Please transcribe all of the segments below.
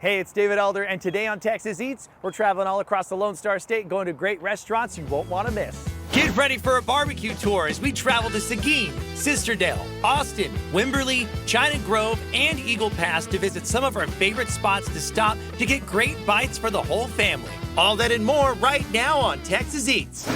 Hey, it's David Elder, and today on Texas Eats, we're traveling all across the Lone Star State, going to great restaurants you won't want to miss. Get ready for a barbecue tour as we travel to Seguin, Sisterdale, Austin, Wimberley, China Grove, and Eagle Pass to visit some of our favorite spots to stop to get great bites for the whole family. All that and more right now on Texas Eats.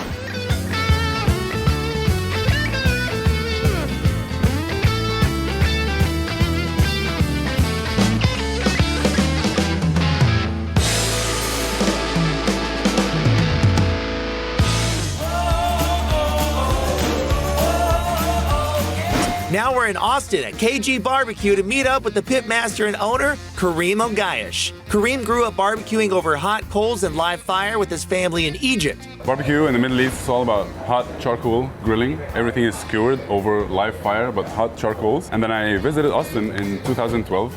Now we're in Austin at KG Barbecue to meet up with the pitmaster and owner, Kareem Ogayish. Kareem grew up barbecuing over hot coals and live fire with his family in Egypt. Barbecue in the Middle East is all about hot charcoal grilling. Everything is skewered over live fire, but hot charcoals. And then I visited Austin in 2012.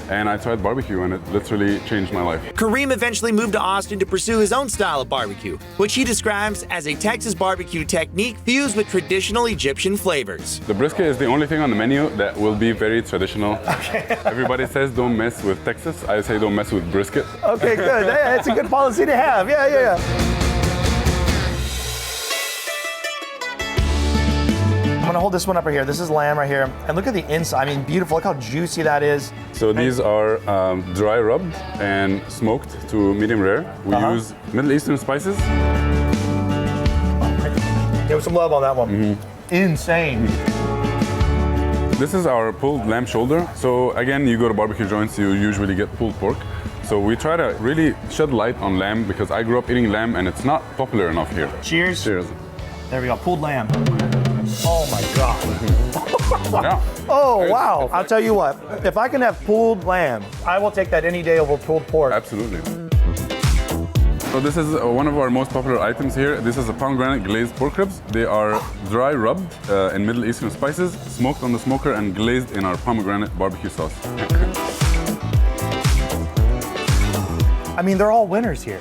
And I tried barbecue, and it literally changed my life. Kareem eventually moved to Austin to pursue his own style of barbecue, which he describes as a Texas barbecue technique fused with traditional Egyptian flavors. The brisket is the only thing on the menu that will be very traditional. Okay. Everybody says don't mess with Texas. I say don't mess with brisket. Okay, good. That's a good policy to have. Yeah. I'm gonna hold this one up right here. This is lamb right here. And look at the inside. I mean, beautiful. Look how juicy that is. So these are dry rubbed and smoked to medium rare. We use Middle Eastern spices. Give some love on that one. Insane. This is our pulled lamb shoulder. So again, you go to barbecue joints, you usually get pulled pork. So we try to really shed light on lamb because I grew up eating lamb and it's not popular enough here. Cheers. Cheers. There we go, pulled lamb. Oh my God. Yeah. Oh, wow. I'll tell you what, if I can have pulled lamb, I will take that any day over pulled pork. Absolutely. So this is one of our most popular items here. This is a pomegranate glazed pork ribs. They are dry rubbed in Middle Eastern spices, smoked on the smoker and glazed in our pomegranate barbecue sauce. I mean, they're all winners here.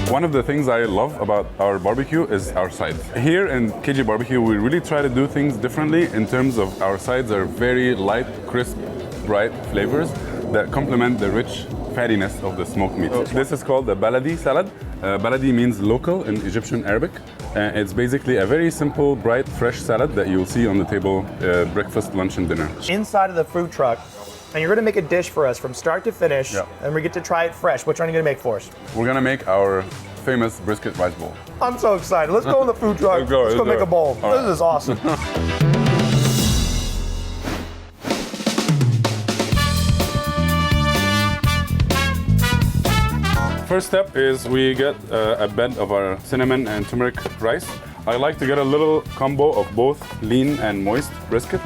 One of the things I love about our barbecue is our sides. Here in KG Barbecue, we really try to do things differently in terms of our sides are very light, crisp, bright flavors that complement the rich fattiness of the smoked meat. This is called the baladi salad. Baladi means local in Egyptian Arabic. It's basically a very simple, bright, fresh salad that you'll see on the table breakfast, lunch, and dinner. Inside of the food truck, and you're gonna make a dish for us from start to finish, and we get to try it fresh. Which one are you gonna make for us? We're gonna make our famous brisket rice bowl. I'm so excited. Let's go in the food truck. Let's go make a bowl. All right. This is awesome. First step is we get a bed of our cinnamon and turmeric rice. I like to get a little combo of both lean and moist brisket.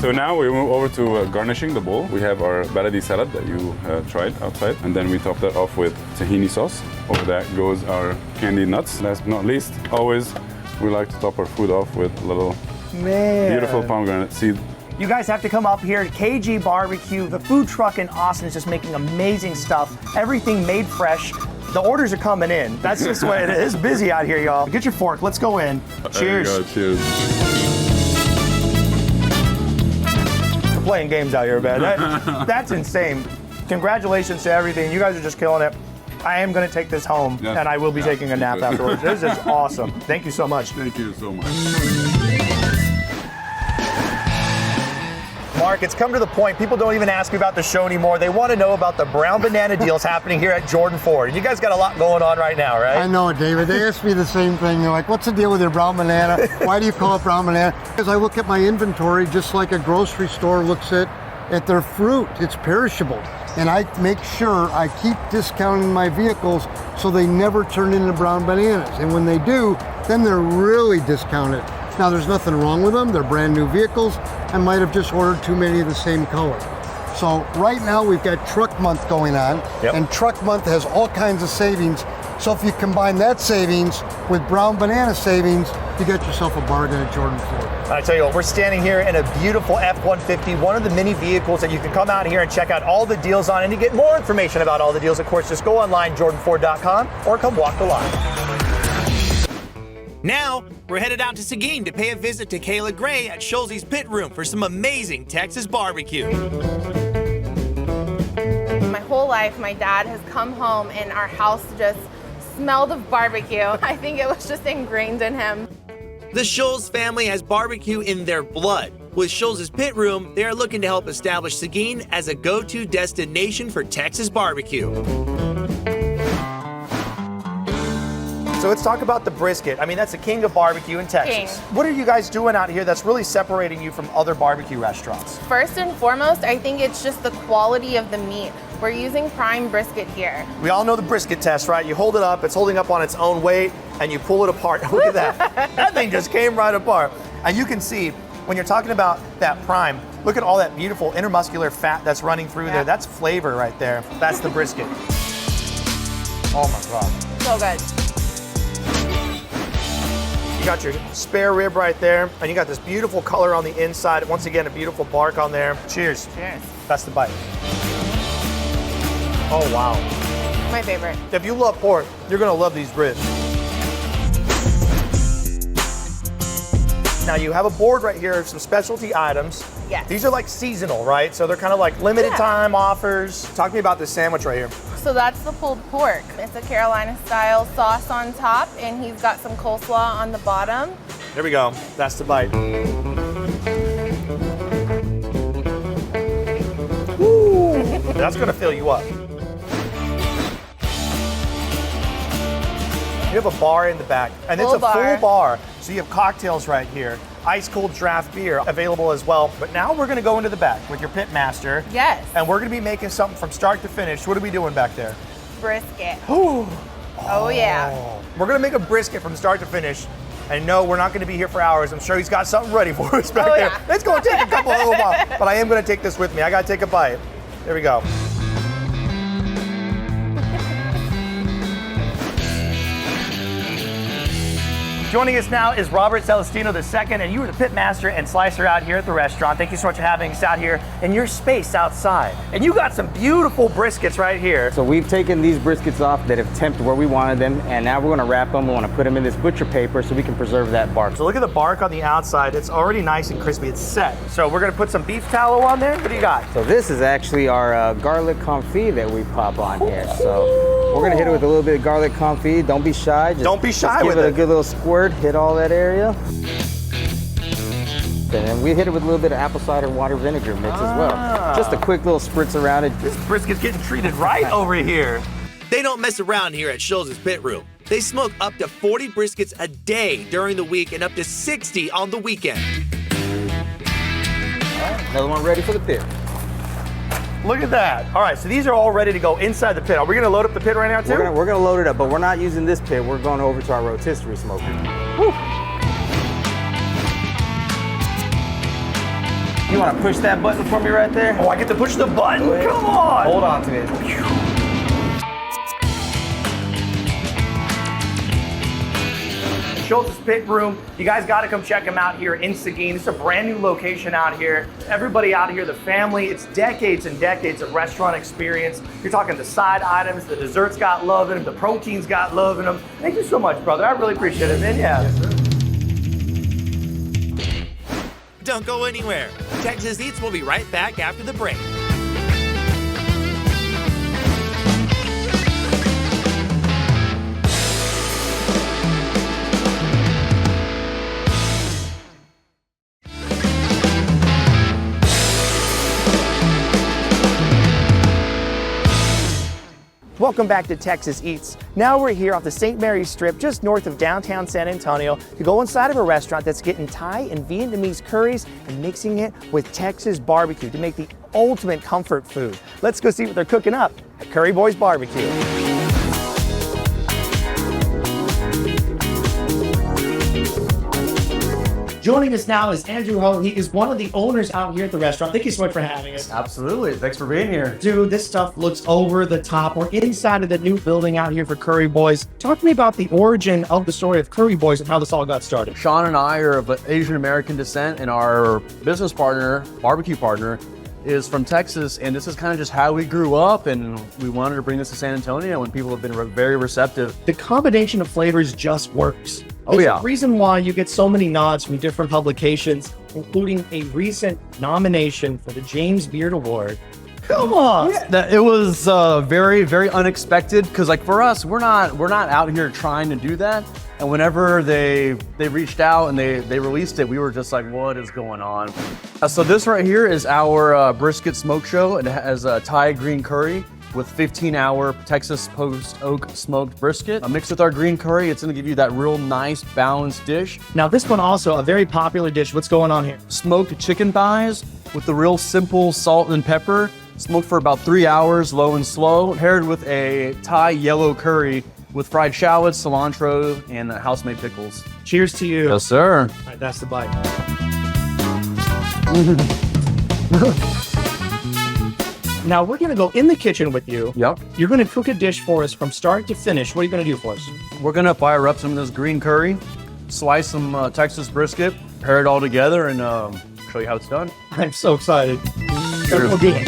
So now we move over to garnishing the bowl. We have our baladi salad that you tried outside, and then we top that off with tahini sauce. Over that goes our candied nuts. Last but not least, always we like to top our food off with a little beautiful pomegranate seed. You guys have to come up here to KG Barbecue. The food truck in Austin is just making amazing stuff. Everything made fresh. The orders are coming in. That's just what it is. It's busy out here, y'all. Get your fork. Let's go in. Cheers. There you go. Cheers. Playing games out here, man. That's insane. Congratulations to everything. You guys are just killing it. I am going to take this home, and I will be taking a nap afterwards. This is awesome. Thank you so much. Thank you so much. Mark, it's come to the point, people don't even ask me about the show anymore. They want to know about the brown banana deals happening here at Jordan Ford. You guys got a lot going on right now, right? I know it, David. They ask me the same thing. They're like, what's the deal with your brown banana? Why do you call it brown banana? Because I look at my inventory just like a grocery store looks at their fruit. It's perishable. And I make sure I keep discounting my vehicles so they never turn into brown bananas. And when they do, then they're really discounted. Now, there's nothing wrong with them. They're brand new vehicles. I might have just ordered too many of the same color. So right now we've got Truck Month going on, and Truck Month has all kinds of savings. So if you combine that savings with brown banana savings, you get yourself a bargain at Jordan Ford. I tell you what, we're standing here in a beautiful F-150, one of the many vehicles that you can come out here and check out all the deals on. And to get more information about all the deals, of course, just go online, jordanford.com, or come walk the lot. Now, we're headed out to Seguin to pay a visit to Kayla Gray at Schulze's Pit Room for some amazing Texas barbecue. My whole life, my dad has come home and our house just smelled of barbecue. I think it was just ingrained in him. The Schulze family has barbecue in their blood. With Schulze's Pit Room, they are looking to help establish Seguin as a go-to destination for Texas barbecue. So let's talk about the brisket. I mean, that's the king of barbecue in Texas. King. What are you guys doing out here that's really separating you from other barbecue restaurants? First and foremost, I think it's just the quality of the meat. We're using prime brisket here. We all know the brisket test, right? You hold it up, it's holding up on its own weight, and you pull it apart. Look at that. That thing just came right apart. And you can see, when you're talking about that prime, look at all that beautiful intermuscular fat that's running through there. That's flavor right there. That's the brisket. Oh my God. So good. You got your spare rib right there, and you got this beautiful color on the inside. Once again, a beautiful bark on there. Cheers. Cheers. That's the bite. Oh, wow. My favorite. If you love pork, you're gonna love these ribs. Now you have a board right here of some specialty items. Yes. These are like seasonal, right? So they're kind of like limited time offers. Talk to me about this sandwich right here. So that's the pulled pork. It's a Carolina style sauce on top, and he's got some coleslaw on the bottom. There we go. That's the bite. Woo! That's gonna fill you up. You have a bar in the back, and it's a full bar. So you have cocktails right here, ice cold draft beer available as well. But now we're gonna go into the back with your pit master. Yes. And we're gonna be making something from start to finish. What are we doing back there? Brisket. Ooh. Oh yeah. We're gonna make a brisket from start to finish. And no, we're not gonna be here for hours. I'm sure he's got something ready for us back there. Yeah. It's gonna take a couple of while, but I am gonna take this with me. I gotta take a bite. There we go. Joining us now is Robert Celestino II, and you were the pit master and slicer out here at the restaurant. Thank you so much for having us out here in your space outside. And you got some beautiful briskets right here. So we've taken these briskets off that have temped where we wanted them, and now we're gonna wrap them. We wanna put them in this butcher paper so we can preserve that bark. So look at the bark on the outside. It's already nice and crispy. It's set. So we're gonna put some beef tallow on there. What do you got? So this is actually our garlic confit that we pop on here. So we're gonna hit it with a little bit of garlic confit. Don't be shy. Don't be shy just with give it it. a good little squirt. Hit all that area. And then we hit it with a little bit of apple cider water vinegar mix as well. Just a quick little spritz around it. This brisket's getting treated right over here. They don't mess around here at Schulze's Pit Room. They smoke up to 40 briskets a day during the week and up to 60 on the weekend. All right, another one ready for the pit. Look at that. All right, so these are all ready to go inside the pit. Are we gonna load up the pit right now too? We're gonna load it up, but we're not using this pit. We're going over to our rotisserie smoker. Whew. You wanna push that button for me right there? Oh, I get to push the button? Go ahead. Come on. Hold on to it. Schulze's Pit Room. You guys got to come check them out here in Seguin. It's a brand new location out here. Everybody out here, the family, it's decades and decades of restaurant experience. You're talking the side items, the desserts got love in them, the proteins got love in them. Thank you so much, brother. I really appreciate it, man. Yeah. Yes, sir. Don't go anywhere. Texas Eats will be right back after the break. Welcome back to Texas Eats. Now we're here off the St. Mary's Strip, just north of downtown San Antonio, to go inside of a restaurant that's getting Thai and Vietnamese curries and mixing it with Texas barbecue to make the ultimate comfort food. Let's go see what they're cooking up at Curry Boys Barbecue. Joining us now is Andrew Ho. He is one of the owners out here at the restaurant. Thank you so much for having us. Absolutely. Thanks for being here. Dude, this stuff looks over the top. We're inside of the new building out here for Curry Boys. Talk to me about the origin of the story of Curry Boys and how this all got started. Sean and I are of Asian American descent, and our business partner, barbecue partner, is from Texas, and this is kind of just how we grew up, and we wanted to bring this to San Antonio, and people have been very receptive. The combination of flavors just works. Oh, There's yeah. a reason why you get so many nods from different publications, including a recent nomination for the James Beard Award. Come on. It was very unexpected, because like for us, we're not out here trying to do that. And whenever they reached out and they released it, we were just like, what is going on? So this right here is our brisket smoke show. It has a Thai green curry with 15-hour Texas post oak smoked brisket. Mixed with our green curry, it's gonna give you that real nice balanced dish. Now this one also, a very popular dish. What's going on here? Smoked chicken thighs with the real simple salt and pepper, smoked for about 3 hours, low and slow, paired with a Thai yellow curry with fried shallots, cilantro, and house-made pickles. Cheers to you. Yes, sir. All right, that's the bite. Now we're gonna go in the kitchen with you. Yep. You're gonna cook a dish for us from start to finish. What are you gonna do for us? We're gonna fire up some of this green curry, slice some Texas brisket, pair it all together, and show you how it's done. I'm so excited. Sure. Okay.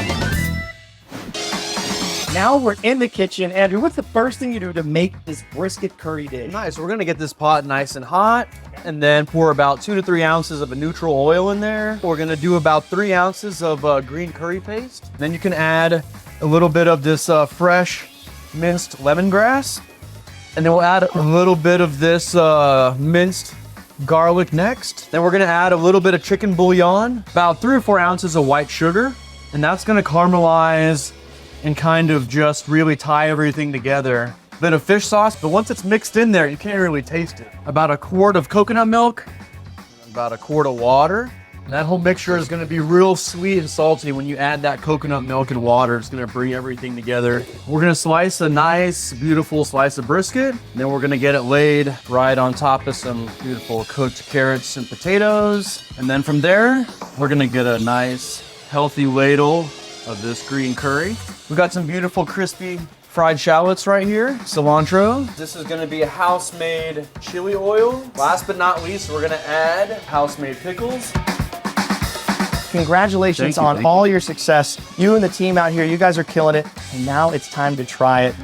Now we're in the kitchen. Andrew, what's the first thing you do to make this brisket curry dish? Nice, we're gonna get this pot nice and hot, and then pour about 2 to 3 ounces of a neutral oil in there. We're gonna do about 3 ounces of green curry paste. Then you can add a little bit of this fresh minced lemongrass. And then we'll add a little bit of this minced garlic next. Then we're gonna add a little bit of chicken bouillon, about 3 or 4 ounces of white sugar, and that's gonna caramelize and kind of just really tie everything together. Bit of fish sauce, but once it's mixed in there, you can't really taste it. About a quart of coconut milk, about a quart of water. That whole mixture is gonna be real sweet and salty when you add that coconut milk and water. It's gonna bring everything together. We're gonna slice a nice, beautiful slice of brisket. Then we're gonna get it laid right on top of some beautiful cooked carrots and potatoes. And then from there, we're gonna get a nice, healthy ladle of this green curry. We've got some beautiful crispy fried shallots right here, cilantro. This is gonna be a house-made chili oil. Last but not least, we're gonna add house-made pickles. Congratulations Thank you, on thank all your success. You and the team out here, you guys are killing it. And now it's time to try it.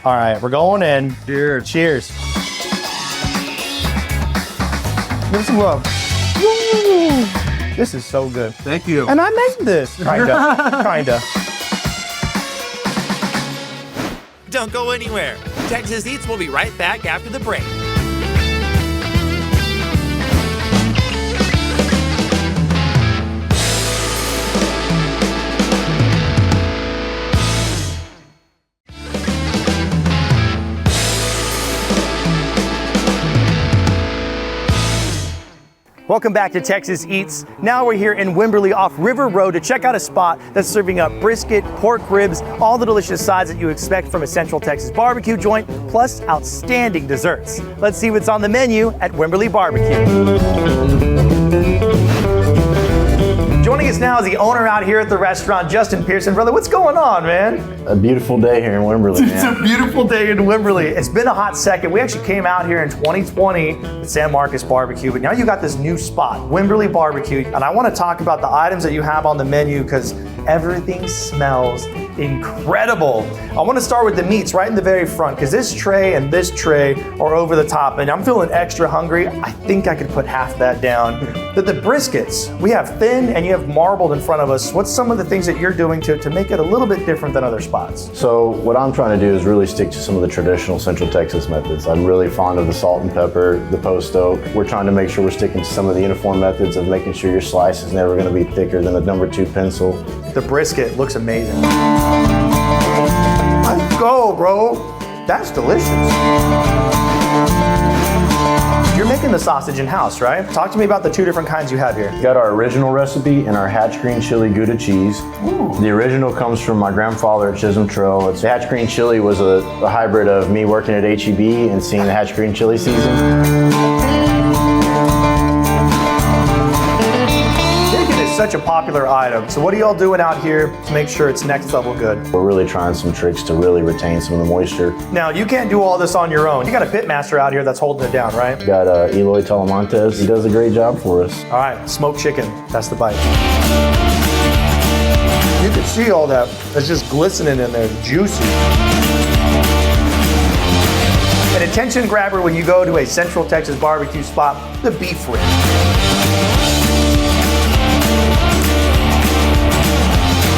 All right, we're going in. Cheers. Cheers. Give us some love. Woo! This is so good. Thank you. And I made this. Kinda. Don't go anywhere. Texas Eats will be right back after the break. Welcome back to Texas Eats. Now we're here in Wimberley off River Road to check out a spot that's serving up brisket, pork ribs, all the delicious sides that you expect from a Central Texas barbecue joint, plus outstanding desserts. Let's see what's on the menu at Wimberley Barbecue. Joining us now is the owner out here at the restaurant, Justin Pearson. Brother, what's going on, man? A beautiful day here in Wimberley, It's a beautiful day in Wimberley. It's been a hot second. We actually came out here in 2020 with San Marcos Barbecue, but now you got this new spot, Wimberley Barbecue. And I want to talk about the items that you have on the menu because everything smells incredible. I want to start with the meats right in the very front because this tray and this tray are over the top and I'm feeling extra hungry. I think I could put half that down. The briskets, we have thin and you have marbled in front of us. What's some of the things that you're doing to make it a little bit different than other spots? So what I'm trying to do is really stick to some of the traditional Central Texas methods. I'm really fond of the salt and pepper, the post oak. We're trying to make sure we're sticking to some of the uniform methods of making sure your slice is never going to be thicker than a number 2 pencil. The brisket looks amazing. Let's go, bro. That's delicious. You're making the sausage in-house, right? Talk to me about the 2 different kinds you have here. We got our original recipe and our hatch green chili Gouda cheese. Ooh. The original comes from my grandfather at Chisholm Trail. The hatch green chili was a hybrid of me working at HEB and seeing the hatch green chili season. Such a popular item. So what are y'all doing out here to make sure it's next level good? We're really trying some tricks to really retain some of the moisture. Now, you can't do all this on your own. You got a pit master out here that's holding it down, right? We got Eloy Talamontes. He does a great job for us. All right, smoked chicken. That's the bite. You can see all that. It's just glistening in there, juicy. An attention grabber when you go to a Central Texas barbecue spot, the beef rib.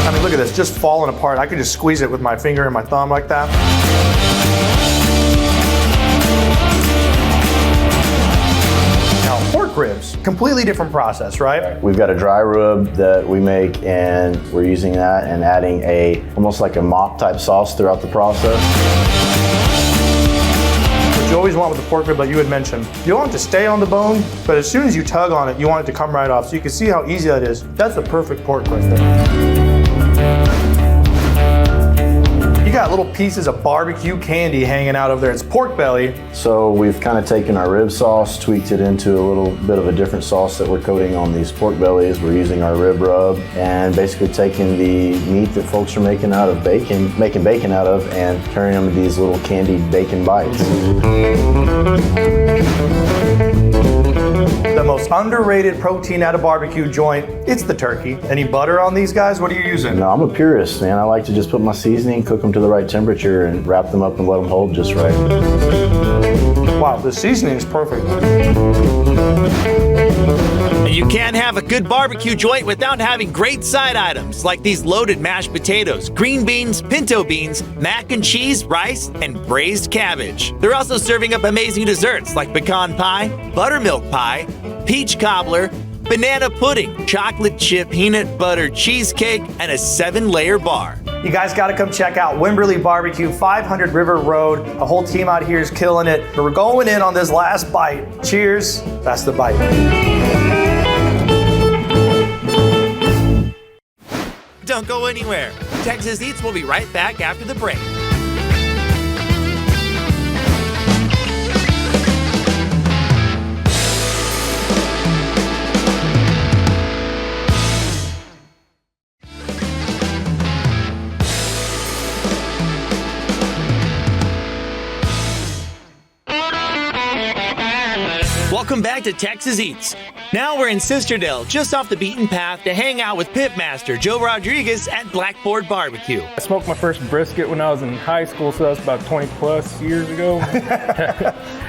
I mean, look at this, just falling apart. I could just squeeze it with my finger and my thumb like that. Now, pork ribs, completely different process, right? We've got a dry rub that we make, and we're using that and adding almost like a mop type sauce throughout the process. What you always want with the pork rib, like you had mentioned, you want it to stay on the bone, but as soon as you tug on it, you want it to come right off. So you can see how easy that is. That's the perfect pork right there. You got little pieces of barbecue candy hanging out over there. It's pork belly. So we've kind of taken our rib sauce, tweaked it into a little bit of a different sauce that we're coating on these pork bellies. We're using our rib rub and basically taking the meat that folks are making out of bacon, making bacon out of, and turning them into these little candied bacon bites. The most underrated protein at a barbecue joint, it's the turkey. Any butter on these guys? What are you using? No, I'm a purist, man. I like to just put my seasoning, cook them to the right temperature, and wrap them up and let them hold just right. Wow, the seasoning is perfect. And you can't have a good barbecue joint without having great side items like these loaded mashed potatoes, green beans, pinto beans, mac and cheese, rice, and braised cabbage. They're also serving up amazing desserts like pecan pie, buttermilk pie, peach cobbler, banana pudding, chocolate chip peanut butter cheesecake, and a 7-layer bar. You guys got to come check out Wimberley Barbecue, 500 River Road. The whole team out here is killing it. But we're going in on this last bite. Cheers. That's the bite. Don't go anywhere. Texas Eats will be right back after the break. Welcome back to Texas Eats. Now we're in Sisterdale, just off the beaten path, to hang out with Pitmaster Joe Rodriguez at Blackboard Barbecue. I smoked my first brisket when I was in high school, so that's about 20 plus years ago.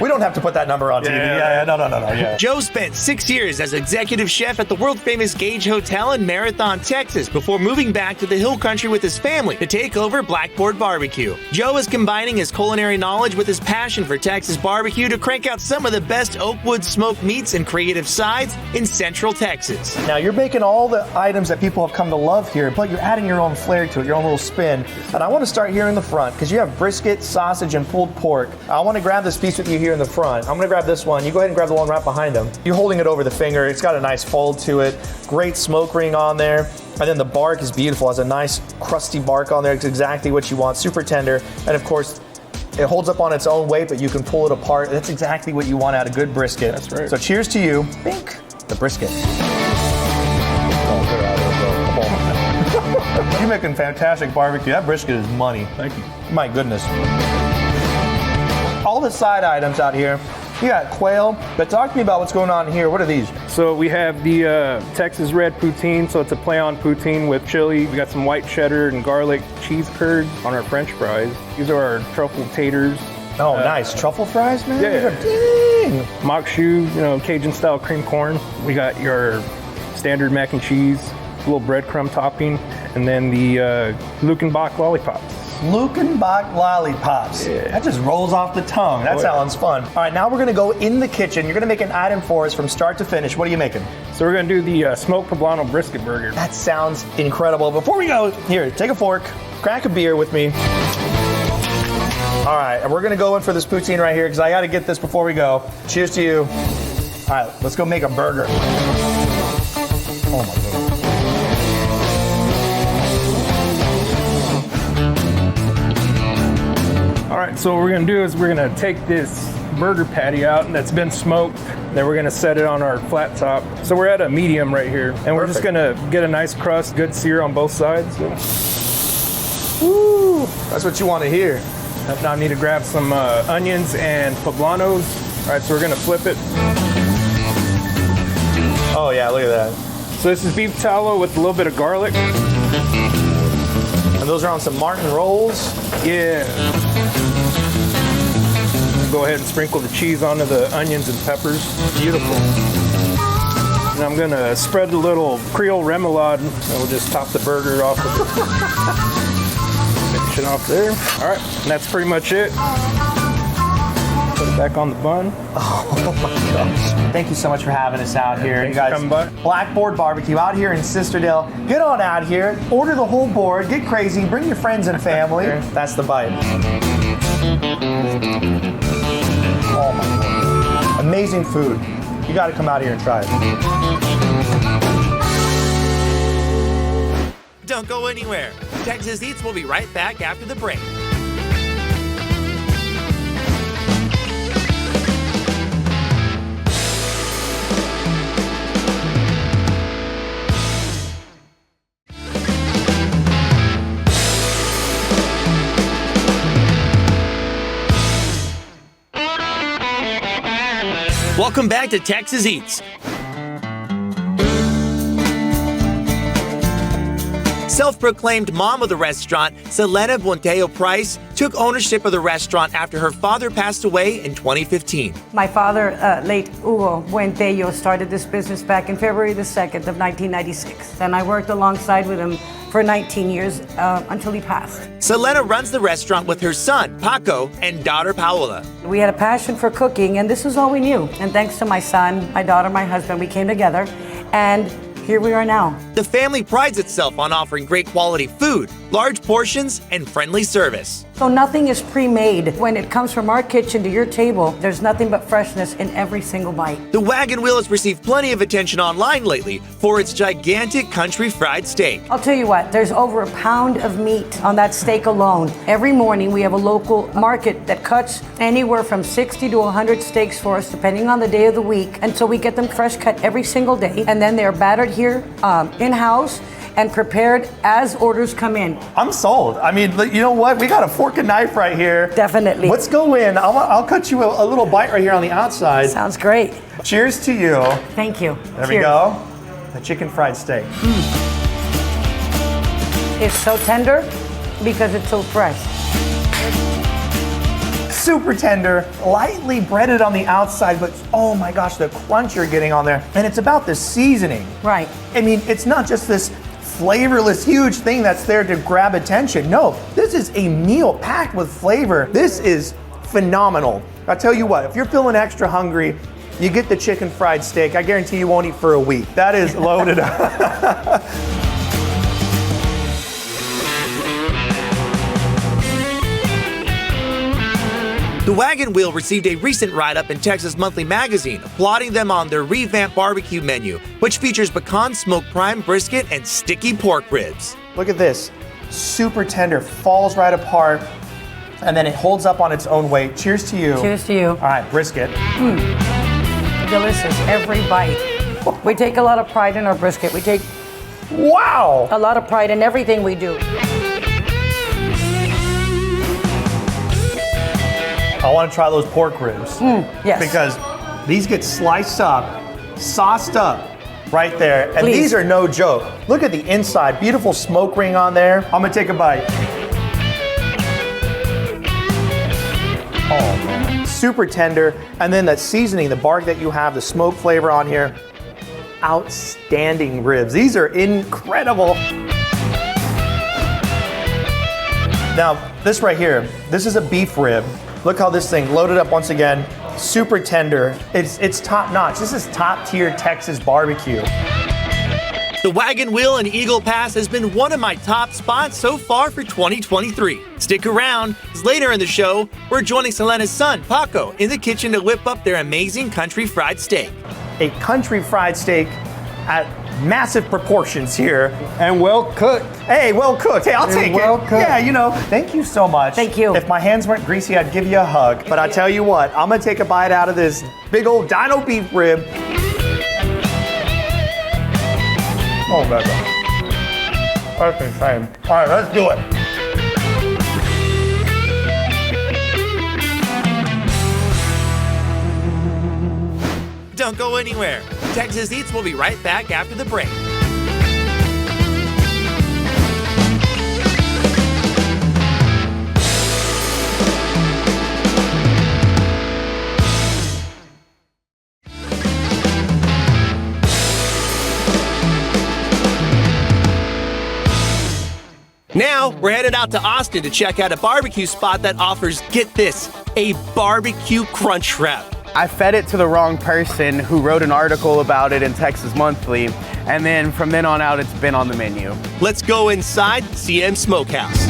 We don't have to put that number on TV. Yeah. Joe spent 6 years as executive chef at the world-famous Gage Hotel in Marathon, Texas, before moving back to the Hill Country with his family to take over Blackboard Barbecue. Joe is combining his culinary knowledge with his passion for Texas barbecue to crank out some of the best Oakwood smoked meats and creative sides in Central Texas. Now you're making all the items that people have come to love here, but you're adding your own flair to it, your own little spin. And I want to start here in the front because you have brisket, sausage, and pulled pork. I want to grab this piece with you here in the front. I'm going to grab this one. You go ahead and grab the one right behind him. You're holding it over the finger. It's got a nice fold to it. Great smoke ring on there. And then the bark is beautiful. It has a nice crusty bark on there. It's exactly what you want. Super tender. And of course, it holds up on its own weight, but you can pull it apart. That's exactly what you want out of good brisket. That's right. So cheers to you. Bink. The brisket. You're making fantastic barbecue. That brisket is money. Thank you. My goodness. All the side items out here. You got quail, but talk to me about what's going on here. What are these? So we have the Texas red poutine, so it's a play on poutine with chili. We got some white cheddar and garlic cheese curds on our French fries. These are our truffle taters. Oh, nice. Truffle fries, man? Yeah. Dang. Mock shoe, Cajun style cream corn. We got your standard mac and cheese, a little breadcrumb topping, and then the Lukenbach lollipops. Lukenbach lollipops. Yeah. That just rolls off the tongue. That sounds fun. All right, now we're going to go in the kitchen. You're going to make an item for us from start to finish. What are you making? So we're going to do the smoked poblano brisket burger. That sounds incredible. Before we go, here, take a fork, crack a beer with me. All right, and we're going to go in for this poutine right here because I got to get this before we go. Cheers to you. All right, let's go make a burger. Oh, my goodness. All right, so what we're gonna do is we're gonna take this burger patty out that's been smoked, then we're gonna set it on our flat top. So we're at a medium right here, and we're just gonna get a nice crust, good sear on both sides. Woo, that's what you want to hear. Now I need to grab some onions and poblanos. All right, so we're gonna flip it. Oh yeah, look at that. So this is beef tallow with a little bit of garlic. And those are on some Martin rolls. Yeah. Go ahead and sprinkle the cheese onto the onions and peppers. Beautiful. And I'm gonna spread a little Creole remoulade, and we'll just top the burger off with it. Finish it off there. All right, and that's pretty much it. Put it back on the bun. Oh my gosh. Thank you so much for having us out here. Thanks you guys, for coming by. Blackboard Barbecue out here in Sisterdale. Get on out here, order the whole board, get crazy, bring your friends and family. That's the bite. Oh my God. Amazing food. You got to come out here and try it. Don't go anywhere. Texas Eats will be right back after the break. Welcome back to Texas Eats. Self-proclaimed mom of the restaurant, Selena Buenteo Price took ownership of the restaurant after her father passed away in 2015. My father, late Hugo Buenteo, started this business back in February the 2nd of 1996. And I worked alongside with him for 19 years until he passed. Selena runs the restaurant with her son, Paco, and daughter, Paola. We had a passion for cooking, and this is all we knew. And thanks to my son, my daughter, my husband, we came together, and here we are now. The family prides itself on offering great quality food, large portions, and friendly service. So nothing is pre-made. When it comes from our kitchen to your table, there's nothing but freshness in every single bite. The Wagon Wheel has received plenty of attention online lately for its gigantic country fried steak. I'll tell you what, there's over a pound of meat on that steak alone. Every morning we have a local market that cuts anywhere from 60 to 100 steaks for us, depending on the day of the week. And so we get them fresh cut every single day, and then they're battered here in-house and prepared as orders come in. I'm sold. I mean, you know what? We got a fork and knife right here. Definitely. Let's go in. I'll cut you a little bite right here on the outside. Sounds great. Cheers to you. Thank you. There Cheers. we go. The chicken fried steak. It's so tender because it's so fresh. Super tender, lightly breaded on the outside, but oh my gosh, the crunch you're getting on there. And it's about the seasoning. Right. I mean, it's not just this flavorless, huge thing that's there to grab attention. No, this is a meal packed with flavor. This is phenomenal. I'll tell you what, if you're feeling extra hungry, you get the chicken fried steak. I guarantee you won't eat for a week. That is loaded up. The Wagon Wheel received a recent write-up in Texas Monthly Magazine, applauding them on their revamped barbecue menu, which features pecan smoked prime brisket and sticky pork ribs. Look at this, super tender, falls right apart, and then it holds up on its own weight. Cheers to you. Cheers to you. All right, brisket. Delicious, every bite. We take a lot of pride in our brisket. We take Wow! a lot of pride in everything we do. I want to try those pork ribs. Yes. Because these get sliced up, sauced up right there. And Please. these are no joke. Look at the inside, beautiful smoke ring on there. I'm gonna take a bite. Oh man, super tender. And then that seasoning, the bark that you have, the smoke flavor on here. Outstanding ribs. These are incredible. Now, this right here, this is a beef rib. Look how this thing loaded up once again, super tender. It's top notch. This is top tier Texas barbecue. The Wagon Wheel in Eagle Pass has been one of my top spots so far for 2023. Stick around, as later in the show, we're joining Selena's son, Paco, in the kitchen to whip up their amazing country fried steak. A country fried steak at massive proportions here. And well cooked. Hey, well cooked. Hey, I'll take well it. cooked. Yeah, you know, thank you so much. Thank you. If my hands weren't greasy, I'd give you a hug. But I tell you what, I'm gonna take a bite out of this big old dino beef rib. Oh, baby. That's insane. All right, let's do it. Don't go anywhere. Texas Eats will be right back after the break. Now, we're headed out to Austin to check out a barbecue spot that offers, get this, a barbecue crunch wrap. I fed it to the wrong person who wrote an article about it in Texas Monthly, and then from then on out, it's been on the menu. Let's go inside CM Smokehouse.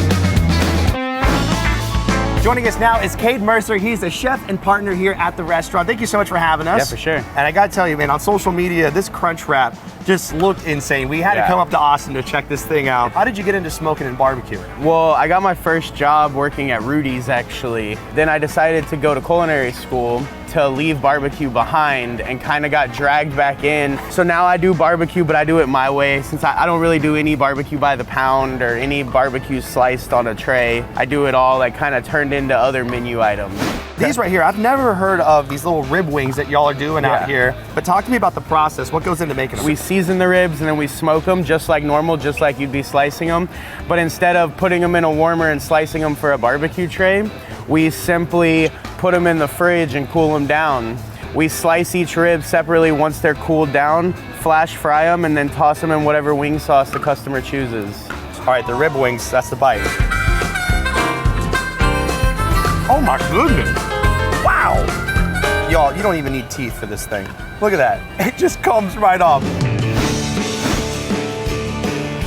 Joining us now is Cade Mercer. He's the chef and partner here at the restaurant. Thank you so much for having us. Yeah, for sure. And I gotta tell you, man, on social media, this crunch wrap just looked insane. We had to come up to Austin to check this thing out. How did you get into smoking and barbecuing? Well, I got my first job working at Rudy's, actually. Then I decided to go to culinary school to leave barbecue behind and kind of got dragged back in. So now I do barbecue, but I do it my way since I don't really do any barbecue by the pound or any barbecue sliced on a tray. I do it all like kind of turned into other menu items. These right here, I've never heard of these little rib wings that y'all are doing out here. But talk to me about the process. What goes into making them? We season the ribs and then we smoke them just like normal, just like you'd be slicing them. But instead of putting them in a warmer and slicing them for a barbecue tray, we simply put them in the fridge and cool them down. We slice each rib separately once they're cooled down, flash fry them, and then toss them in whatever wing sauce the customer chooses. All right, the rib wings, that's the bite. Oh my goodness. Wow. Y'all, you don't even need teeth for this thing. Look at that. It just comes right off.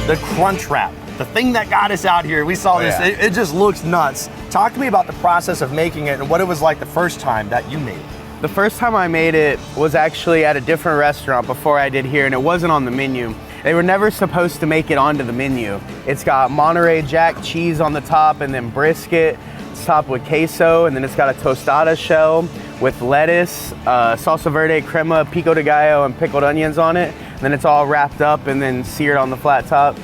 The crunch wrap. The thing that got us out here, we saw this, it just looks nuts. Talk to me about the process of making it and what it was like the first time that you made it. The first time I made it was actually at a different restaurant before I did here, and it wasn't on the menu. They were never supposed to make it onto the menu. It's got Monterey Jack cheese on the top and then brisket. It's topped with queso, and then it's got a tostada shell with lettuce, salsa verde, crema, pico de gallo, and pickled onions on it. And then it's all wrapped up and then seared on the flat top.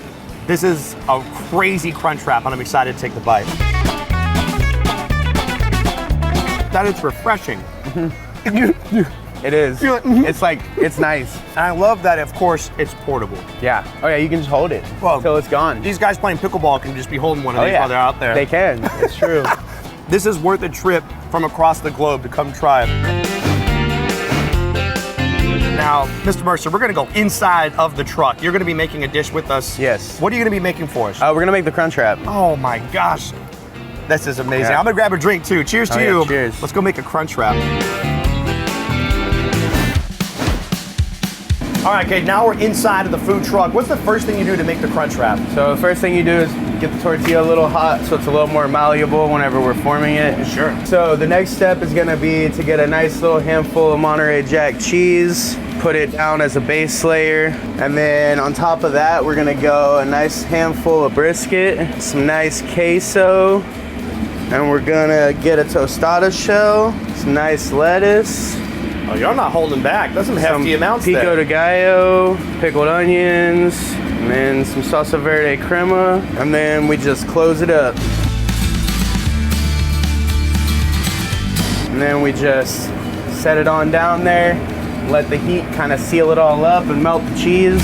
This is a crazy crunch wrap, and I'm excited to take the bite. That is refreshing. It is. It's like, it's nice. And I love that, of course, it's portable. Yeah. Oh yeah, you can just hold it until it's gone. These guys playing pickleball can just be holding one of these while they're out there. They can, it's true. This is worth a trip from across the globe to come try it. Now, Mr. Mercer, we're gonna go inside of the truck. You're gonna be making a dish with us. Yes. What are you gonna be making for us? We're gonna make the crunch wrap. Oh my gosh. This is amazing. Yeah. I'm gonna grab a drink too. Cheers to you. Cheers. Let's go make a crunch wrap. All right, Kate, now we're inside of the food truck. What's the first thing you do to make the crunch wrap? So the first thing you do is get the tortilla a little hot so it's a little more malleable whenever we're forming it. Sure. So the next step is gonna be to get a nice little handful of Monterey Jack cheese, put it down as a base layer, and then on top of that, we're gonna go a nice handful of brisket, some nice queso, and we're gonna get a tostada shell, some nice lettuce. Oh, you're not holding back. That's some hefty amounts there. Pico de gallo, pickled onions, and then some salsa verde crema, and then we just close it up. And then we just set it on down there, let the heat kind of seal it all up and melt the cheese.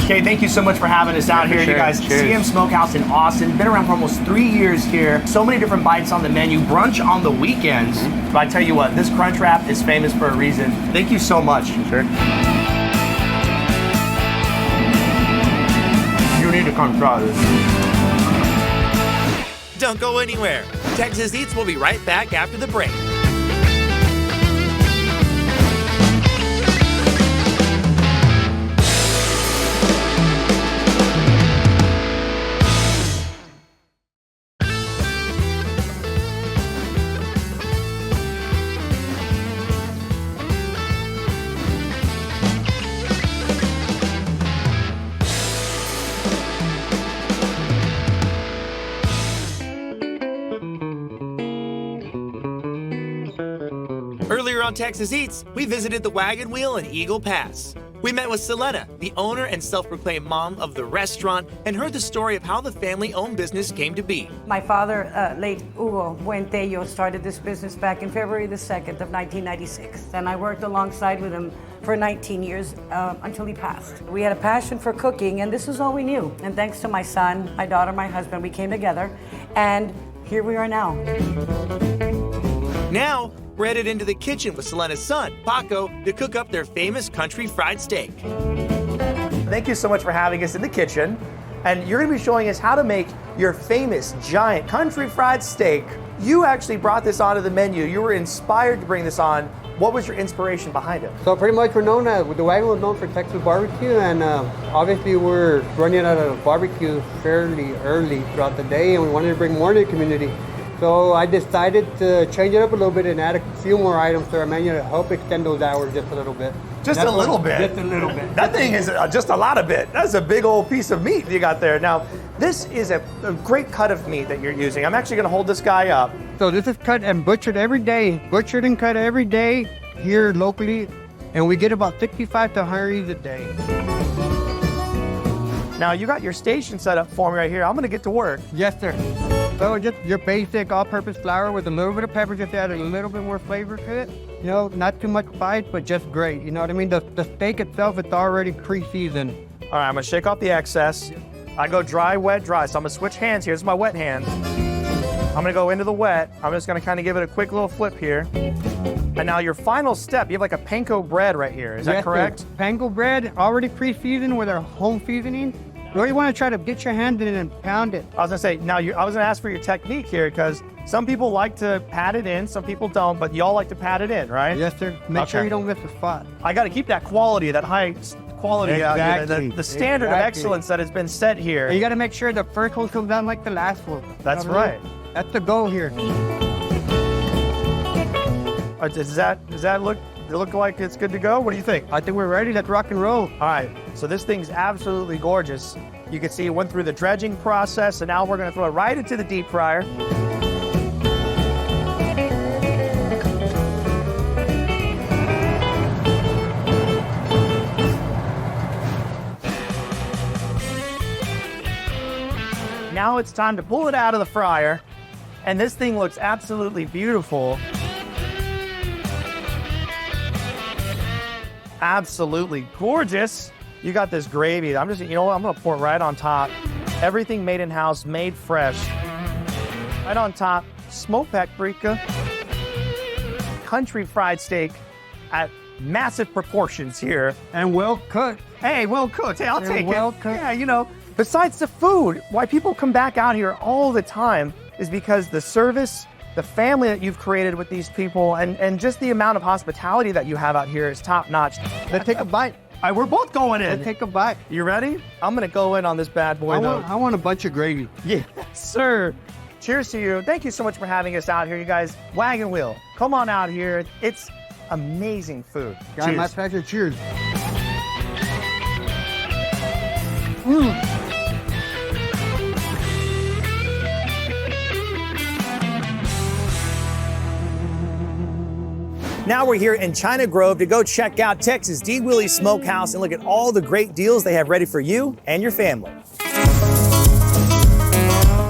Okay, thank you so much for having us out here, you guys. CM Smokehouse in Austin. Been around for almost 3 years here. So many different bites on the menu. Brunch on the weekends. But I tell you what, this crunch wrap is famous for a reason. Thank you so much. Sure. You need to come try this. Don't go anywhere. Texas Eats will be right back after the break. Earlier on Texas Eats, we visited the Wagon Wheel in Eagle Pass. We met with Selena, the owner and self-proclaimed mom of the restaurant, and heard the story of how the family-owned business came to be. My father, late Hugo Buentello, started this business back in February the 2nd of 1996. And I worked alongside with him for 19 years until he passed. We had a passion for cooking, and this is all we knew. And thanks to my son, my daughter, my husband, we came together, and here we are now. Now, we're headed into the kitchen with Selena's son, Paco, to cook up their famous country fried steak. Thank you so much for having us in the kitchen. And you're gonna be showing us how to make your famous giant country fried steak. You actually brought this onto the menu. You were inspired to bring this on. What was your inspiration behind it? So pretty much we're known the Wagon was known for Texas barbecue, and obviously we're running out of barbecue fairly early throughout the day, and we wanted to bring more to the community. So I decided to change it up a little bit and add a few more items to our menu to help extend those hours just a little bit. Just a little bit? Just a little bit. That thing is just a lot of bit. That's a big old piece of meat you got there. Now, this is a great cut of meat that you're using. I'm actually gonna hold this guy up. So this is cut and butchered every day. Butchered and cut every day here locally, and we get about 65 to 100 a day. Now, you got your station set up for me right here. I'm gonna get to work. Yes, sir. So just your basic all-purpose flour with a little bit of pepper, just add a little bit more flavor to it. You know, not too much spice, but just great. You know what I mean? The steak itself, it's already pre-seasoned. All right, I'm gonna shake off the excess. I go dry, wet, dry. So I'm gonna switch hands here. This is my wet hand. I'm gonna go into the wet. I'm just gonna kind of give it a quick little flip here. And now your final step, you have like a panko bread right here. Is that correct? Sir. Panko bread, already pre-seasoned with our home seasoning. You really want to try to get your hand in it and pound it. I was gonna say, now I was gonna ask for your technique here, because some people like to pat it in, some people don't, but y'all like to pat it in, right? Yes, sir. Make sure you don't miss a spot. I gotta keep that quality, that high quality out here, the standard of excellence that has been set here. And you gotta make sure the first one comes down like the last one. That's right. That's the goal here. Does that look like it's good to go? What do you think? I think we're ready. Let's rock and roll. All right, so this thing's absolutely gorgeous. You can see it went through the dredging process, and now we're gonna throw it right into the deep fryer. Now it's time to pull it out of the fryer, and this thing looks absolutely beautiful. Absolutely gorgeous. You got this gravy. I'm gonna pour it right on top. Everything made in-house, made fresh. Right on top, smoked paprika, country fried steak at massive proportions here. And well cooked. Hey, well cooked. Hey, I'll take it. Well cooked. Yeah, you know, besides the food, why people come back out here all the time is because the service, the family that you've created with these people, and just the amount of hospitality that you have out here is top notch. Let's take a bite. All right, we're both going in. Let's take a bite. You ready? I'm gonna go in on this bad boy though. I want a bunch of gravy. Yeah, sir. Cheers to you. Thank you so much for having us out here, you guys. Wagon Wheel, come on out here. It's amazing food. Got my pleasure. Cheers. Now we're here in China Grove to go check out Texas D. Willie's Smokehouse and look at all the great deals they have ready for you and your family.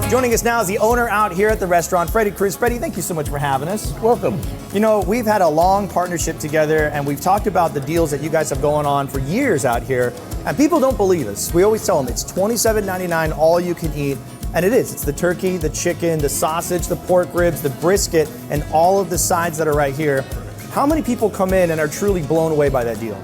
Joining us now is the owner out here at the restaurant, Freddie Cruz. Freddie, thank you so much for having us. Welcome. You know, we've had a long partnership together, and we've talked about the deals that you guys have going on for years out here, and people don't believe us. We always tell them it's $27.99 all you can eat, and it is. It's the turkey, the chicken, the sausage, the pork ribs, the brisket, and all of the sides that are right here. How many people come in and are truly blown away by that deal?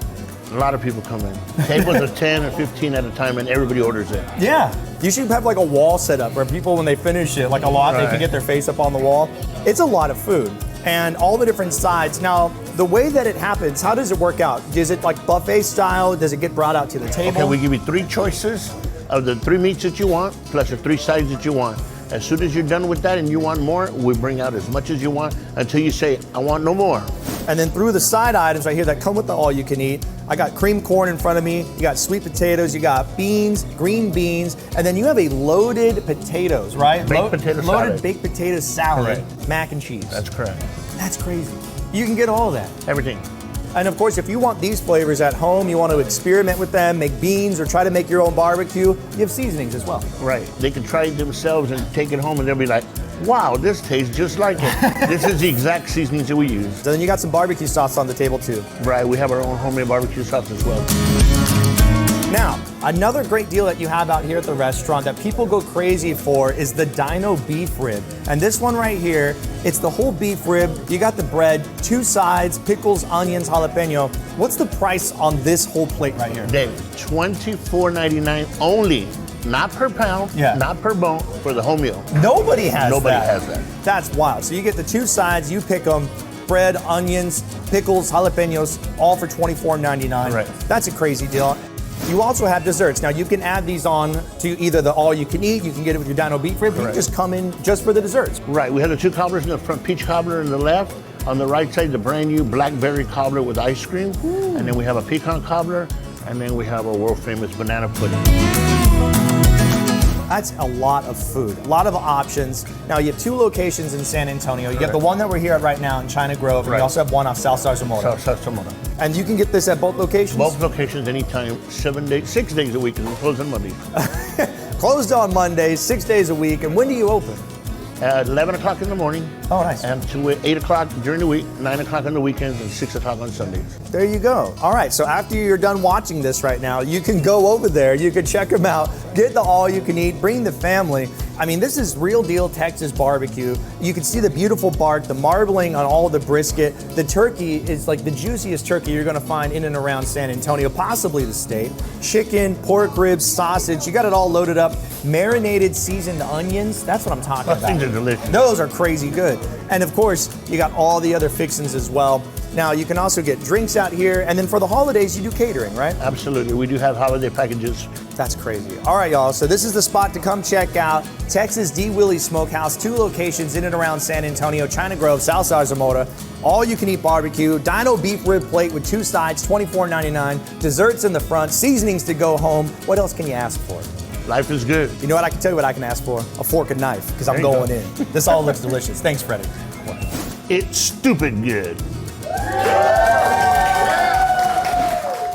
A lot of people come in. Tables are 10 or 15 at a time, and everybody orders it. Yeah. You should have like a wall set up where people, when they finish it, like a lot, they can get their face up on the wall. It's a lot of food. And all the different sides. Now, the way that it happens, how does it work out? Is it like buffet style? Does it get brought out to the table? Okay, we give you 3 choices of the 3 meats that you want, plus the 3 sides that you want. As soon as you're done with that and you want more, we bring out as much as you want until you say, I want no more. And then through the side items right here that come with the all-you-can-eat, I got cream corn in front of me, you got sweet potatoes, you got beans, green beans, and then you have a loaded potatoes, right? Baked potato salad. Loaded baked potato salad, Correct. mac and cheese. That's correct. That's crazy. You can get all of that. Everything. And of course, if you want these flavors at home, you want to experiment with them, make beans, or try to make your own barbecue, you have seasonings as well. Right. They can try it themselves and take it home, and they'll be like, wow, this tastes just like it. This is the exact seasonings that we use. So then you got some barbecue sauce on the table too. Right, we have our own homemade barbecue sauce as well. Now, another great deal that you have out here at the restaurant that people go crazy for is the Dino beef rib. And this one right here, it's the whole beef rib. You got the bread, 2 sides, pickles, onions, jalapeno. What's the price on this whole plate right here? David, $24.99 only. Not per pound, not per bone, for the whole meal. Nobody has Nobody that. has that. That's wild. So you get the 2 sides, you pick them, bread, onions, pickles, jalapenos, all for $24.99. Right. That's a crazy deal. You also have desserts. Now you can add these on to either the all you can eat, you can get it with your Dino beef rib, or you can just come in just for the desserts. Right, we have the 2 cobblers in the front, peach cobbler in the left. On the right side, the brand new blackberry cobbler with ice cream. Ooh. And then we have a pecan cobbler, and then we have a world famous banana pudding. That's a lot of food, a lot of options. Now you have 2 locations in San Antonio. You get the one that we're here at right now in China Grove, and you also have one off South Zarzamora. South Zarzamora. And you can get this at both locations? Both locations anytime, 6 days a week, and we close on Mondays. Closed on Mondays, 6 days a week. And when do you open? At 11 o'clock in the morning. Oh, nice. And to 8 o'clock during the week, 9 o'clock on the weekends, and 6 o'clock on Sundays. There you go. All right, so after you're done watching this right now, you can go over there, you can check them out, get the all you can eat, bring the family. I mean, this is real deal Texas barbecue. You can see the beautiful bark, the marbling on all of the brisket. The turkey is like the juiciest turkey you're gonna find in and around San Antonio, possibly the state. Chicken, pork ribs, sausage, you got it all loaded up. Marinated seasoned onions, that's what I'm talking about. Those things are delicious. Those are crazy good. And of course, you got all the other fixings as well. Now, you can also get drinks out here, and then for the holidays, you do catering, right? Absolutely, we do have holiday packages. That's crazy. All right, y'all, so this is the spot to come check out. Texas D. Willie Smokehouse, 2 locations in and around San Antonio, China Grove, South Zarzamora. All you can eat barbecue, Dino beef rib plate with 2 sides, $24.99. Desserts in the front, seasonings to go home. What else can you ask for? Life is good. You know what? I can tell you what I can ask for. A fork and knife, because I'm going in. This all looks delicious. Thanks, Freddie. It's stupid good.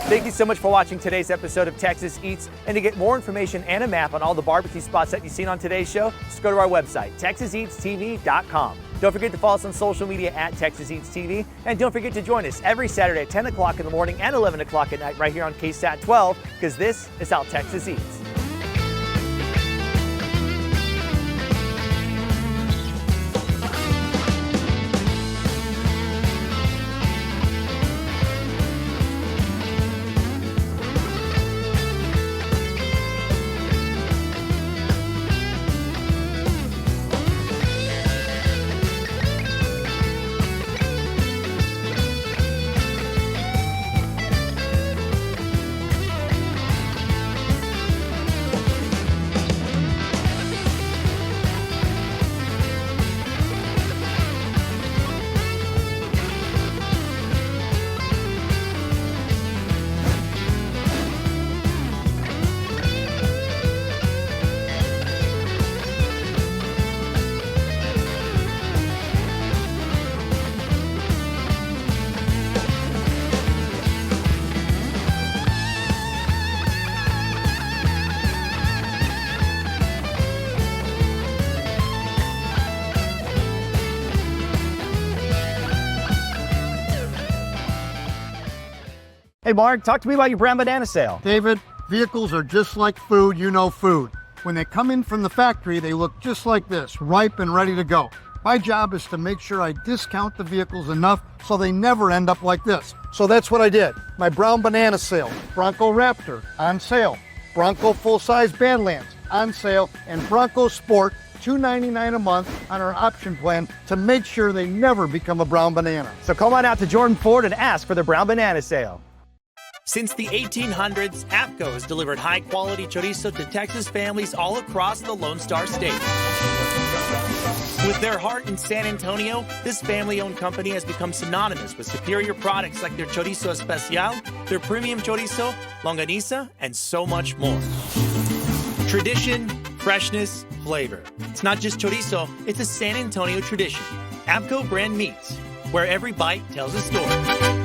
Thank you so much for watching today's episode of Texas Eats. And to get more information and a map on all the barbecue spots that you've seen on today's show, just go to our website, TexasEatsTV.com. Don't forget to follow us on social media at Texas Eats TV. And don't forget to join us every Saturday at 10 o'clock in the morning and 11 o'clock at night right here on KSAT 12, because this is how Texas Eats. Hey, Mark, talk to me about your brown banana sale. David, vehicles are just like food, you know food. When they come in from the factory, they look just like this, ripe and ready to go. My job is to make sure I discount the vehicles enough so they never end up like this. So that's what I did. My brown banana sale, Bronco Raptor, on sale. Bronco full-size Badlands, on sale. And Bronco Sport, $299 a month on our option plan to make sure they never become a brown banana. So come on out to Jordan Ford and ask for the brown banana sale. Since the 1800s, APCO has delivered high-quality chorizo to Texas families all across the Lone Star State. With their heart in San Antonio, this family-owned company has become synonymous with superior products like their chorizo especial, their premium chorizo, longaniza, and so much more. Tradition, freshness, flavor. It's not just chorizo, it's a San Antonio tradition. APCO brand meats, where every bite tells a story.